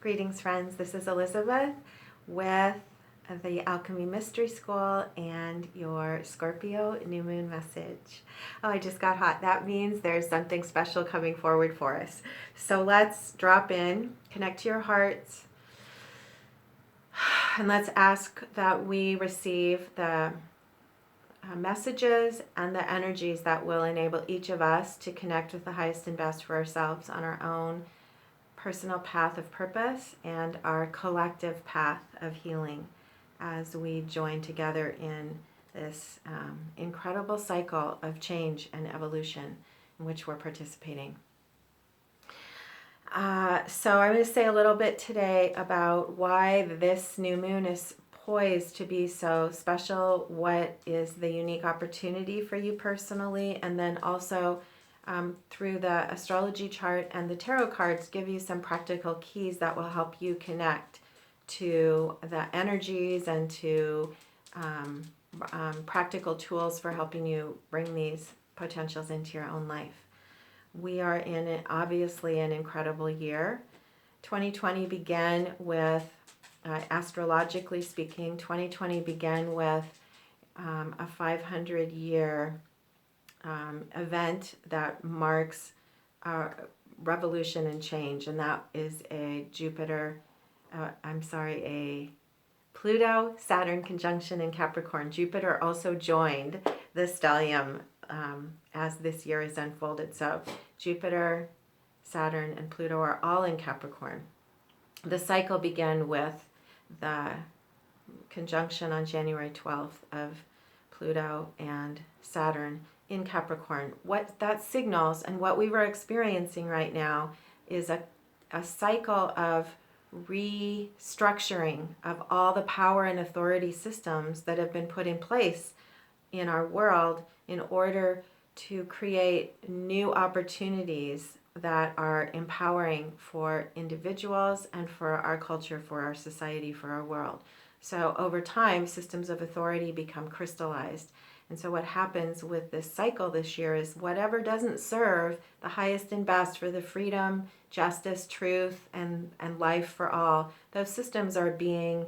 Greetings, friends. This is Elizabeth with the Alchemy Mystery School and your Scorpio New Moon message. Oh, I just got hot. That means there's something special coming forward for us. So let's drop in, connect to your hearts, and let's ask that we receive the messages and the energies that will enable each of us to connect with the highest and best for ourselves on our own personal path of purpose and our collective path of healing as we join together in this incredible cycle of change and evolution in which we're participating. So I'm going to say a little bit today about why this new moon is poised to be so special, what is the unique opportunity for you personally, and then also through the astrology chart and the tarot cards give you some practical keys that will help you connect to the energies and to practical tools for helping you bring these potentials into your own life. We are in obviously an incredible year. 2020 began with, astrologically speaking, 2020 began with a 500-year event that marks revolution and change, and that is a Pluto Saturn conjunction in Capricorn. Jupiter also joined the stellium as this year is unfolded. So Jupiter, Saturn, and Pluto are all in Capricorn. The cycle began with the conjunction on January 12th of Pluto and Saturn in Capricorn. What that signals and what we were experiencing right now is a cycle of restructuring of all the power and authority systems that have been put in place in our world in order to create new opportunities that are empowering for individuals and for our culture, for our society, for our world. So over time, systems of authority become crystallized. And so what happens with this cycle this year is whatever doesn't serve the highest and best for the freedom, justice, truth, and life for all, those systems are being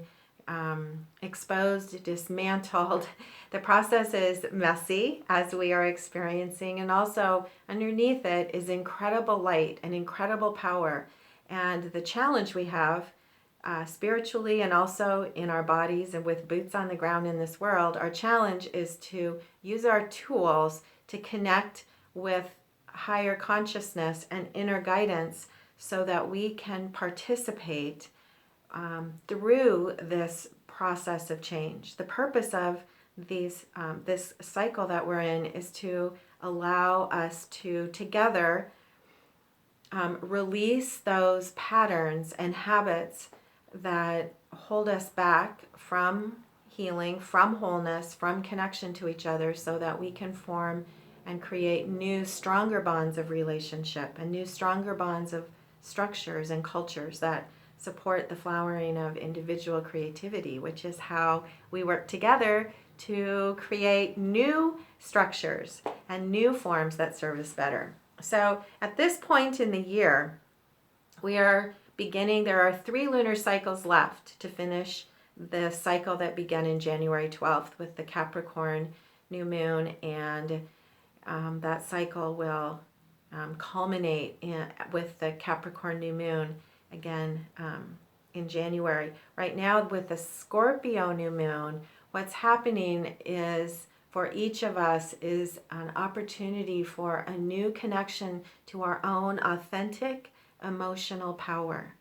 exposed, dismantled. The process is messy, as we are experiencing, and also underneath it is incredible light and incredible power. And the challenge we have spiritually and also in our bodies and with boots on the ground in this world, our challenge is to use our tools to connect with higher consciousness and inner guidance so that we can participate through this process of change. The purpose of this cycle that we're in is to allow us to together release those patterns and habits that hold us back from healing, from wholeness, from connection to each other, so that we can form and create new, stronger bonds of relationship and new, stronger bonds of structures and cultures that support the flowering of individual creativity, which is how we work together to create new structures and new forms that serve us better. So at this point in the year, we are beginning, there are 3 lunar cycles left to finish the cycle that began in January 12th with the Capricorn New Moon, and that cycle will culminate with the Capricorn New Moon again in January. Right now with the Scorpio New Moon, what's happening is for each of us is an opportunity for a new connection to our own authentic emotional power.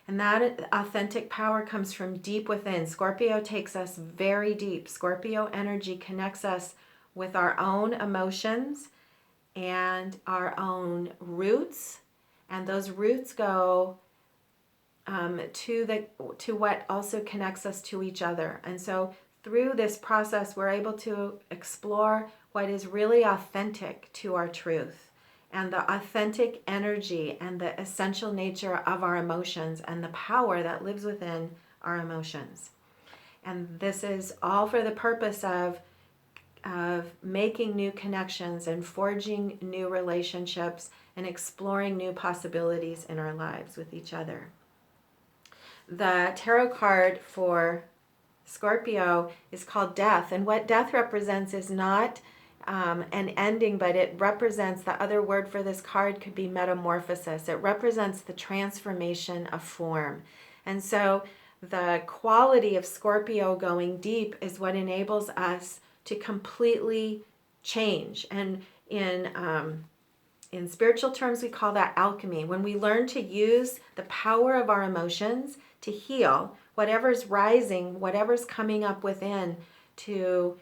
And that authentic power comes from deep within. Scorpio takes us very deep. Scorpio energy connects us with our own emotions and our own roots. And those roots go to what also connects us to each other. And so through this process, we're able to explore what is really authentic to our truth and the authentic energy and the essential nature of our emotions and the power that lives within our emotions. And this is all for the purpose of making new connections and forging new relationships and exploring new possibilities in our lives with each other. the tarot card for Scorpio is called Death. And what death represents is not an ending, but it represents, the other word for this card could be metamorphosis. It represents the transformation of form. And so the quality of Scorpio going deep is what enables us to completely change. And in spiritual terms, we call that alchemy. When we learn to use the power of our emotions to heal whatever's rising, whatever's coming up within, to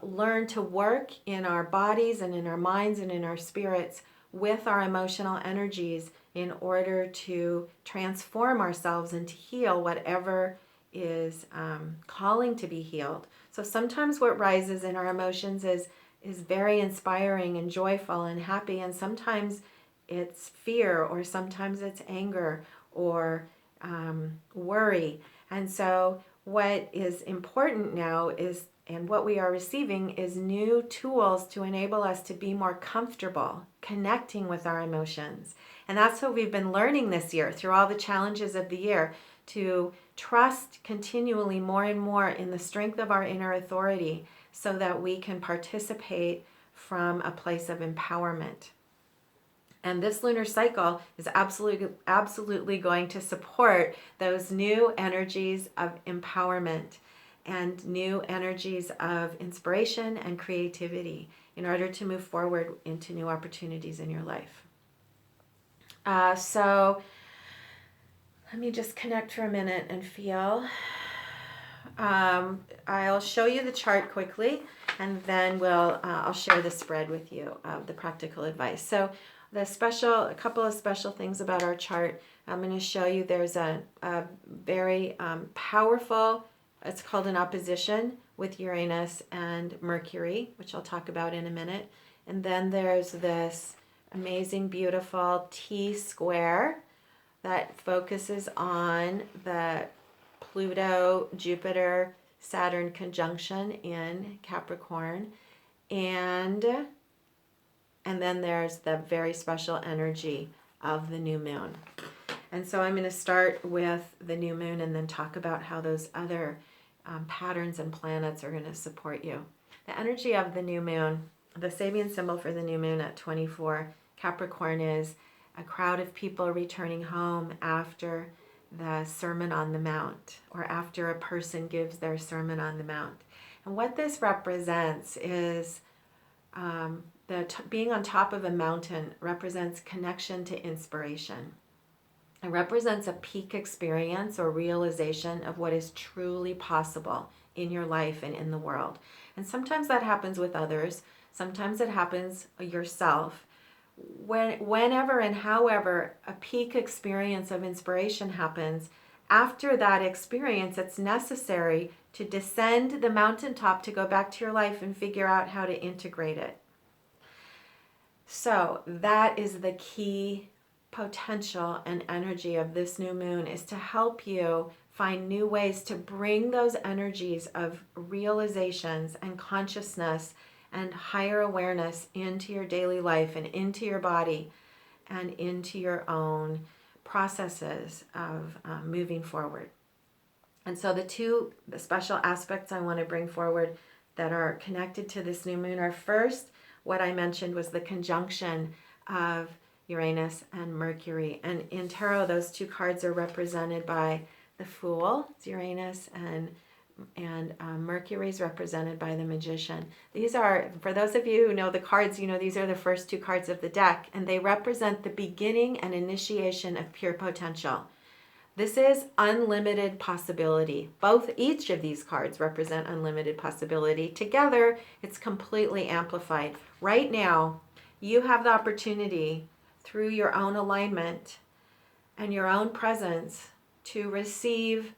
learn to work in our bodies and in our minds and in our spirits with our emotional energies in order to transform ourselves and to heal whatever is calling to be healed. So sometimes what rises in our emotions is very inspiring and joyful and happy, and sometimes it's fear, or sometimes it's anger or worry. And so what is important now is, and what we are receiving is new tools to enable us to be more comfortable connecting with our emotions. And that's what we've been learning this year through all the challenges of the year, to trust continually more and more in the strength of our inner authority so that we can participate from a place of empowerment. And this lunar cycle is absolutely going to support those new energies of empowerment and new energies of inspiration and creativity in order to move forward into new opportunities in your life. So let me just connect for a minute and feel. I'll show you the chart quickly, and then I'll share the spread with you of the practical advice. So a couple of special things about our chart. I'm going to show you there's a very powerful, it's called an opposition with Uranus and Mercury, which I'll talk about in a minute. And then there's this amazing, beautiful T square that focuses on the Pluto, Jupiter, Saturn conjunction in Capricorn. And then there's the very special energy of the new moon. And so I'm going to start with the new moon and then talk about how those other patterns and planets are going to support you. The energy of the new moon, the Sabian symbol for the new moon at 24 Capricorn is a crowd of people returning home after the Sermon on the Mount, or after a person gives their Sermon on the Mount. And what this represents is being on top of a mountain represents connection to inspiration. It represents a peak experience or realization of what is truly possible in your life and in the world. And sometimes that happens with others. Sometimes it happens yourself. Whenever and however a peak experience of inspiration happens, after that experience, it's necessary to descend the mountaintop to go back to your life and figure out how to integrate it. So that is the key potential and energy of this new moon, is to help you find new ways to bring those energies of realizations and consciousness and higher awareness into your daily life and into your body and into your own processes of moving forward. And so the special aspects I want to bring forward that are connected to this new moon are, first, what I mentioned was the conjunction of Uranus and Mercury. And in tarot, those two cards are represented by the Fool, it's Uranus, and Mercury is represented by the Magician. These are, for those of you who know the cards, you know these are the first two cards of the deck, and they represent the beginning and initiation of pure potential. This is unlimited possibility. Each of these cards represent unlimited possibility. Together, it's completely amplified. Right now, you have the opportunity, through your own alignment and your own presence, to receive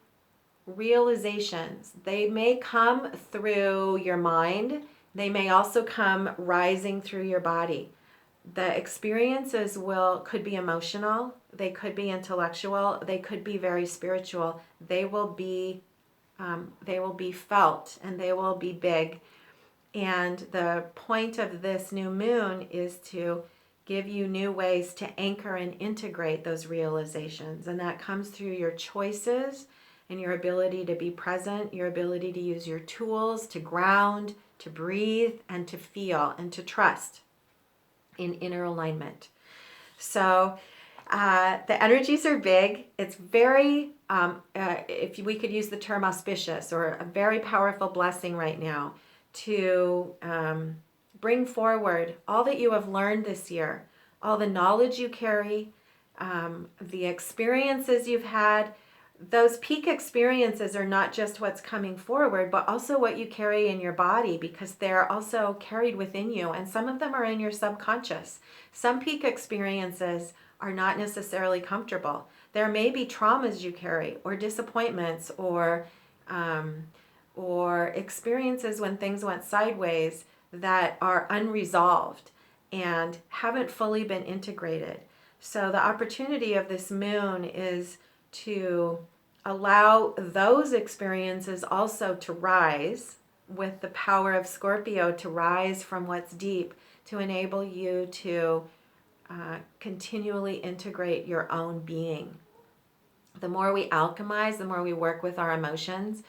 realizations. They may come through your mind. They may also come rising through your body. The experiences could be emotional, they could be intellectual, they could be very spiritual. They will be felt, and they will be big. And the point of this new moon is to give you new ways to anchor and integrate those realizations. And that comes through your choices and your ability to be present, your ability to use your tools to ground, to breathe, and to feel, and to trust in inner alignment. So the energies are big. It's very, if we could use the term auspicious, or a very powerful blessing right now to bring forward all that you have learned this year, all the knowledge you carry, the experiences you've had. Those peak experiences are not just what's coming forward, but also what you carry in your body, because they're also carried within you, and some of them are in your subconscious. Some peak experiences are not necessarily comfortable. There may be traumas you carry, or disappointments, or experiences when things went sideways that are unresolved and haven't fully been integrated. So the opportunity of this moon is to allow those experiences also to rise with the power of Scorpio, to rise from what's deep, to enable you to continually integrate your own being. The more we alchemize, the more we work with our emotions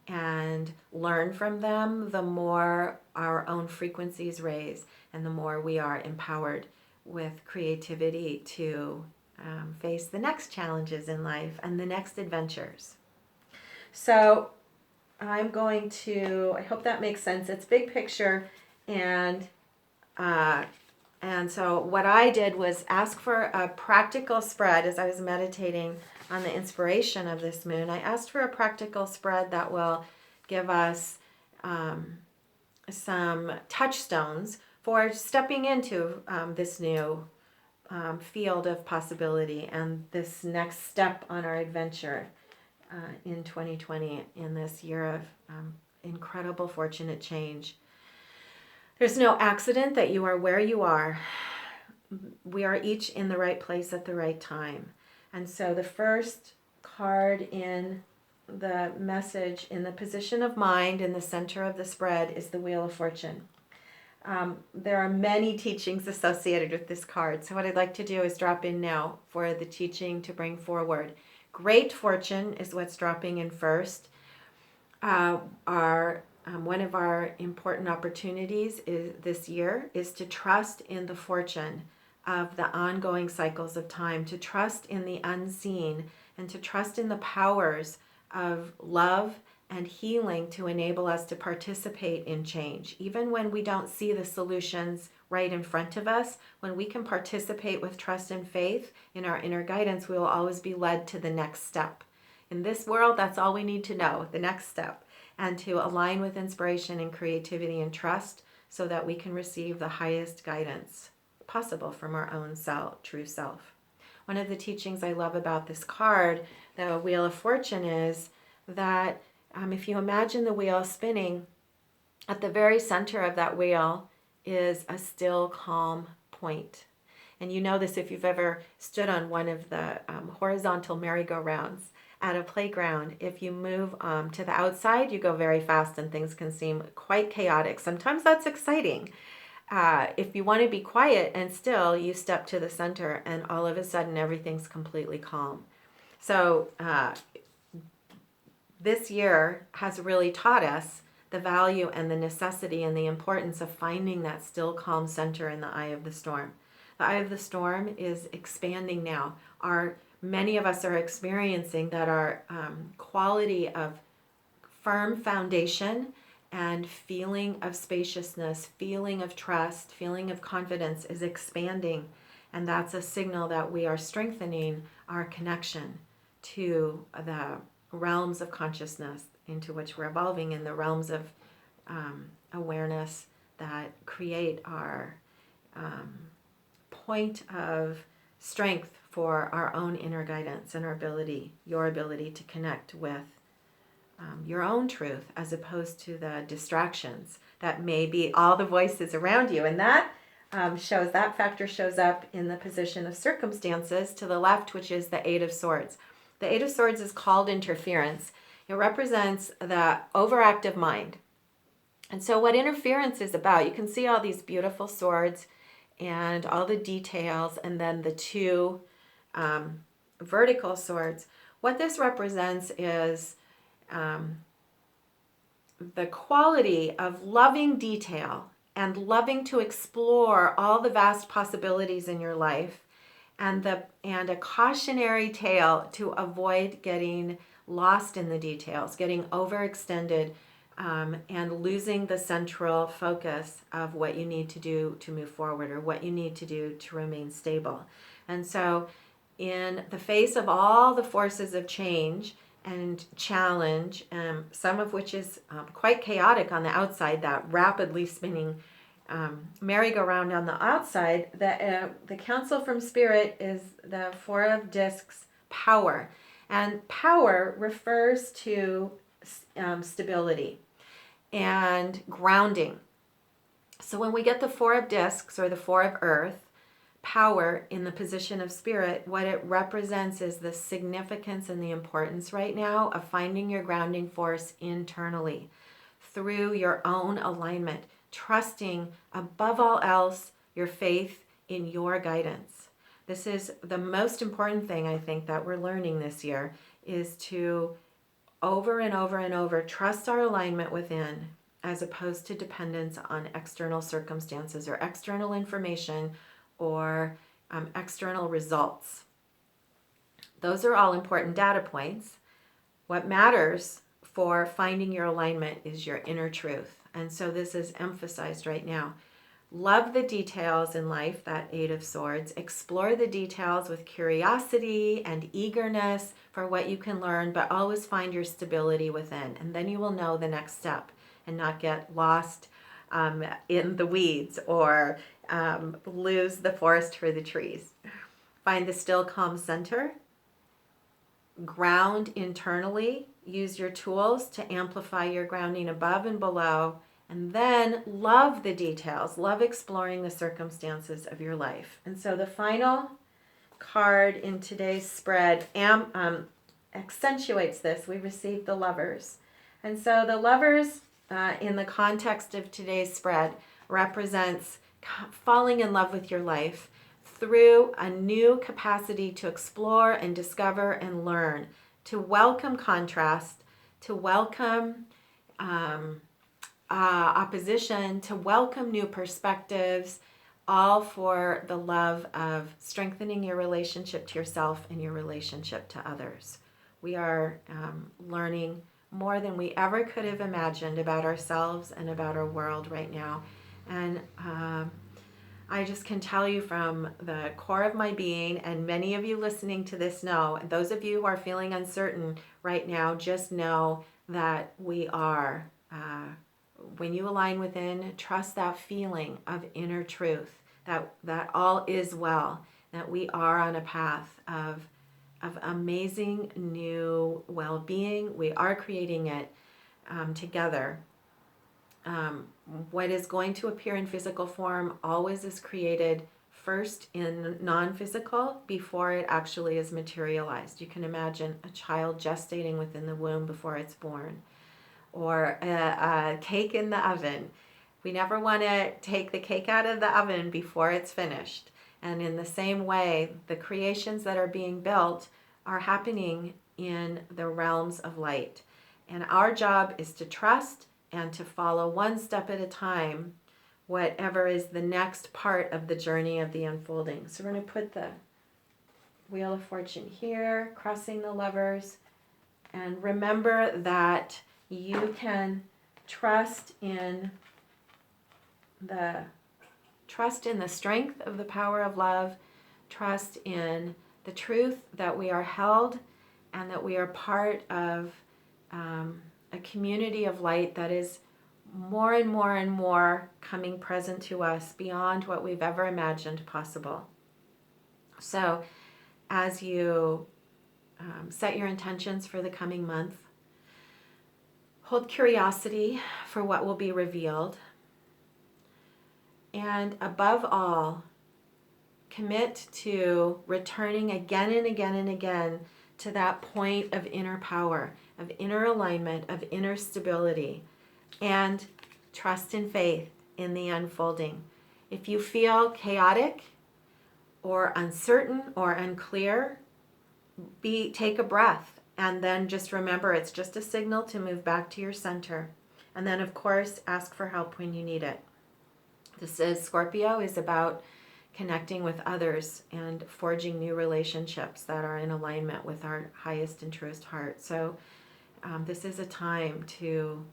and learn from them, the more our own frequencies raise, and the more we are empowered with creativity to face the next challenges in life and the next adventures. So I'm going to, I hope that makes sense. It's big picture, and so what I did was ask for a practical spread as I was meditating on the inspiration of this moon. I asked for a practical spread that will give us some touchstones for stepping into this new field of possibility and this next step on our adventure in 2020, in this year of incredible fortunate change. There's no accident that you are where you are. We are each in the right place at the right time. And so the first card in the message, in the position of mind in the center of the spread, is the Wheel of Fortune. There are many teachings associated with this card. So what I'd like to do is drop in now for the teaching to bring forward. Great fortune is what's dropping in first. One of our important opportunities this year is to trust in the fortune of the ongoing cycles of time, to trust in the unseen, and to trust in the powers of love and healing to enable us to participate in change. Even when we don't see the solutions right in front of us, when we can participate with trust and faith in our inner guidance, we will always be led to the next step. In this world, that's all we need to know, the next step, and to align with inspiration and creativity and trust so that we can receive the highest guidance possible from our own true self. One of the teachings I love about this card, the Wheel of Fortune, is that if you imagine the wheel spinning, at the very center of that wheel is a still, calm point. And you know this if you've ever stood on one of the horizontal merry-go-rounds at a playground. If you move to the outside, you go very fast and things can seem quite chaotic. Sometimes that's exciting. If you want to be quiet and still, you step to the center and all of a sudden everything's completely calm. So this year has really taught us the value and the necessity and the importance of finding that still, calm center in the eye of the storm. The eye of the storm is expanding now. Many of us are experiencing that our quality of firm foundation and feeling of spaciousness, feeling of trust, feeling of confidence is expanding. And that's a signal that we are strengthening our connection to the realms of consciousness into which we're evolving, in the realms of awareness that create our point of strength for our own inner guidance and your ability to connect with your own truth, as opposed to the distractions that may be all the voices around you. And that factor shows up in the position of circumstances to the left, which is the Eight of Swords. The Eight of Swords is called interference. It represents the overactive mind. And so what interference is about, you can see all these beautiful swords and all the details, and then the two vertical swords. What this represents is the quality of loving detail and loving to explore all the vast possibilities in your life, and a cautionary tale to avoid getting lost in the details, getting overextended, and losing the central focus of what you need to do to move forward, or what you need to do to remain stable. And so in the face of all the forces of change and challenge, some of which is quite chaotic on the outside, that rapidly spinning merry-go-round on the outside, the counsel from Spirit is the Four of Discs, power. And power refers to stability and grounding. So when we get the Four of Discs, or the Four of Earth, power in the position of Spirit, what it represents is the significance and the importance right now of finding your grounding force internally through your own alignment, trusting above all else your faith in your guidance. This is the most important thing I think that we're learning this year, is to over and over and over trust our alignment within, as opposed to dependence on external circumstances or external information or external results. Those are all important data points. What matters for finding your alignment is your inner truth. And so this is emphasized right now. Love the details in life, that Eight of Swords. Explore the details with curiosity and eagerness for what you can learn, but always find your stability within. And then you will know the next step and not get lost in the weeds, or lose the forest for the trees. Find the still, calm center. Ground internally. Use your tools to amplify your grounding above and below. And then love the details. Love exploring the circumstances of your life. And so the final card in today's spread accentuates this. We received the Lovers. And so the Lovers, in the context of today's spread, represents falling in love with your life through a new capacity to explore and discover and learn, to welcome contrast, to welcome opposition, to welcome new perspectives, all for the love of strengthening your relationship to yourself and your relationship to others. We are learning more than we ever could have imagined about ourselves and about our world right now. And I just can tell you from the core of my being, and many of you listening to this know, and those of you who are feeling uncertain right now, just know that we are. When you align within, trust that feeling of inner truth, that all is well, that we are on a path of amazing new well-being. We are creating it together. What is going to appear in physical form always is created first in non-physical before it actually is materialized. You can imagine a child gestating within the womb before it's born, or a cake in the oven. We never want to take the cake out of the oven before it's finished. And in the same way, the creations that are being built are happening in the realms of light. And our job is to trust and to follow one step at a time, whatever is the next part of the journey of the unfolding. So we're going to put the Wheel of Fortune here, crossing the Lovers. And remember that you can trust in the strength of the power of love, trust in the truth that we are held and that we are part of a community of light that is more and more and more coming present to us beyond what we've ever imagined possible. So as you set your intentions for the coming month, hold curiosity for what will be revealed. And above all, commit to returning again and again and again to that point of inner power, of inner alignment, of inner stability, and trust and faith in the unfolding. If you feel chaotic or uncertain or unclear, take a breath, and then just remember it's just a signal to move back to your center. And then, of course, ask for help when you need it. This is Scorpio is about connecting with others and forging new relationships that are in alignment with our highest and truest heart. So this is a time to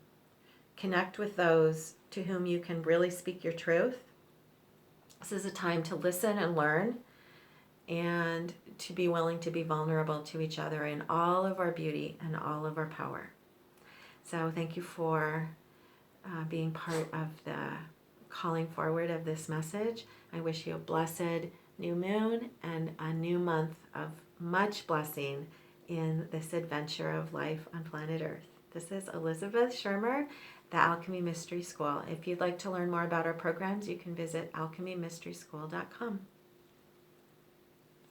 connect with those to whom you can really speak your truth. This is a time to listen and learn, and to be willing to be vulnerable to each other in all of our beauty and all of our power. So thank you for being part of the calling forward of this message. I wish you a blessed new moon and a new month of much blessing in this adventure of life on planet Earth. This is Elizabeth Schermer, the Alchemy Mystery School. If you'd like to learn more about our programs, you can visit alchemymysteryschool.com.